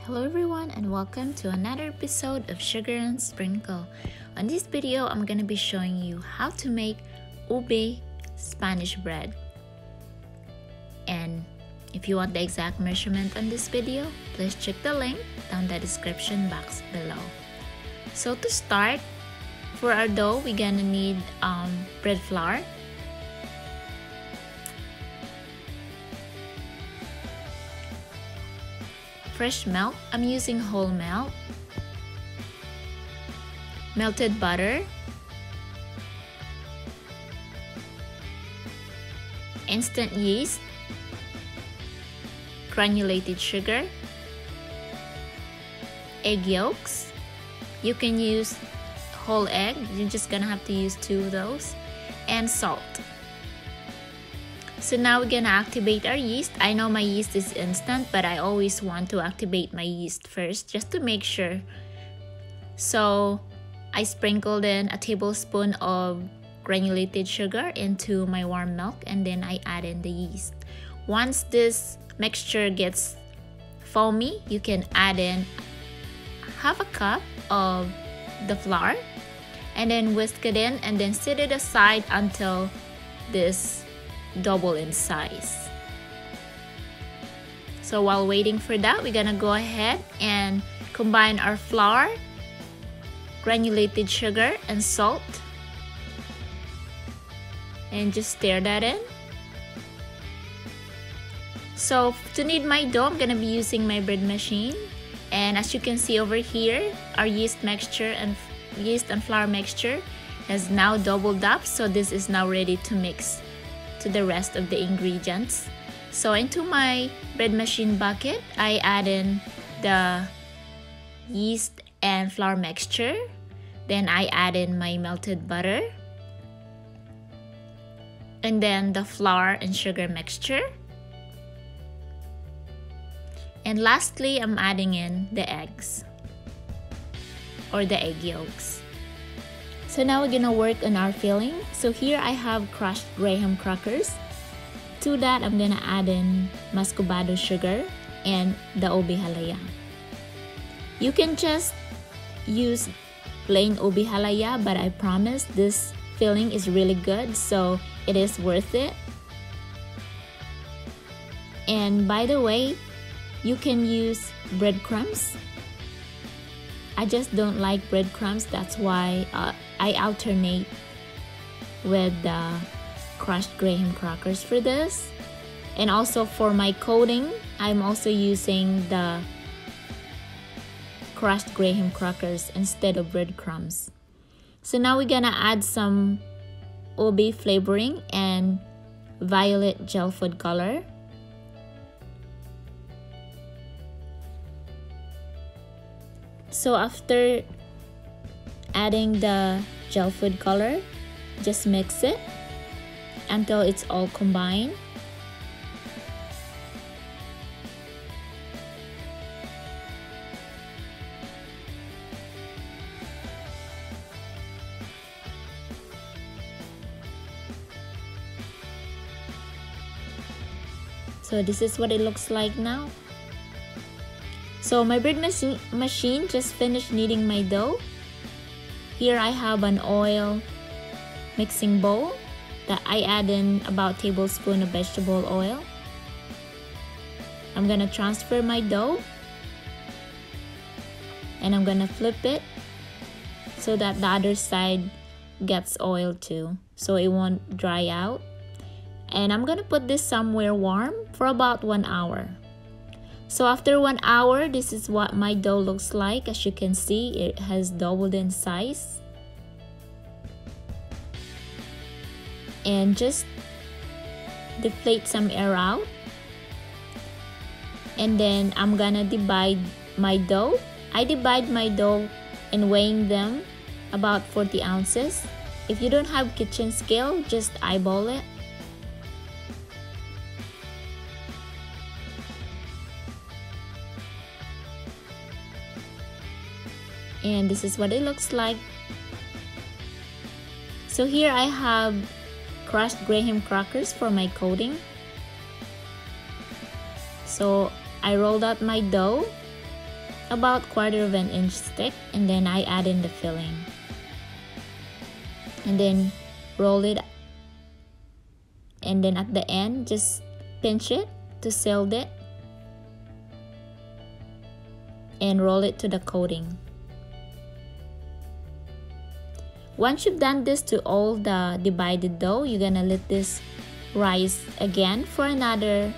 Hello everyone and welcome to another episode of Sugar and Sprinkle. On this video, I'm going to be showing you how to make ube Spanish bread. And if you want the exact measurement on this video, please check the link down the description box below. So to start, for our dough, we're going to need bread flour, fresh milk, I'm using whole milk, melted butter, instant yeast, granulated sugar, egg yolks. You can use whole egg, you're just gonna have to use 2 of those, and salt. So now we're gonna activate our yeast. I know my yeast is instant, but I always want to activate my yeast first just to make sure. So I sprinkled in a tablespoon of granulated sugar into my warm milk, and then I add in the yeast. Once this mixture gets foamy, you can add in half a cup of the flour and then whisk it in and then set it aside until this double in size. So while waiting for that, we're gonna go ahead and combine our flour, granulated sugar, and salt, and just stir that in. So to knead my dough, I'm gonna be using my bread machine, and as you can see over here, our yeast and flour mixture has now doubled up, so this is now ready to mix to the rest of the ingredients. So into my bread machine bucket, I add in the yeast and flour mixture. Then I add in my melted butter, and then the flour and sugar mixture. And lastly, I'm adding in the eggs or the egg yolks. So now we're gonna work on our filling. So here I have crushed graham crackers. To that, I'm gonna add in muscovado sugar and the ube halaya. You can just use plain ube halaya, but I promise this filling is really good, so it is worth it. And by the way, you can use breadcrumbs. I just don't like breadcrumbs, that's why I alternate with the crushed graham crackers for this. And also for my coating, I'm also using the crushed graham crackers instead of breadcrumbs. So now we're gonna add some ube flavoring and violet gel food color. So after adding the gel food color, just mix it until it's all combined. So this is what it looks like now. So my bread machine just finished kneading my dough. Here I have an oil mixing bowl that I add in about a tablespoon of vegetable oil. I'm gonna transfer my dough and I'm gonna flip it so that the other side gets oil too, so it won't dry out. And I'm gonna put this somewhere warm for about 1 hour. So after 1 hour, this is what my dough looks like. As you can see, it has doubled in size. And just deflate some air out. And then I'm gonna divide my dough. I divide my dough in weighing them about 40 ounces. If you don't have kitchen scale, just eyeball it. And this is what it looks like. So here I have crushed graham crackers for my coating. So I rolled out my dough about 1/4 of an inch thick, and then I add in the filling. And then roll it, and then at the end just pinch it to seal it and roll it to the coating. Once you've done this to all the divided dough, you're gonna let this rise again for another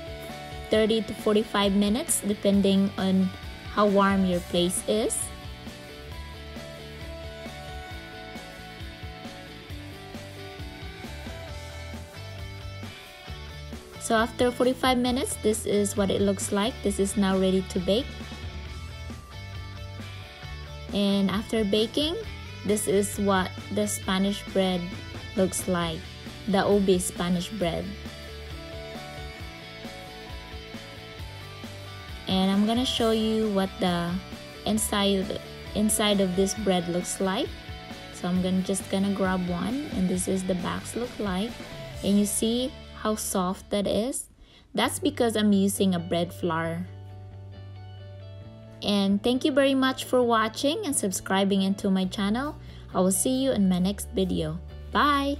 30 to 45 minutes depending on how warm your place is. So after 45 minutes, this is what it looks like. This is now ready to bake. And after baking, this is what the Spanish bread looks like, the ube Spanish bread. And I'm gonna show you what the inside of this bread looks like. So I'm just gonna grab one, and this is the box look like. And you see how soft that is? That's because I'm using a bread flour. And thank you very much for watching and subscribing into my channel. I will see you in my next video. Bye!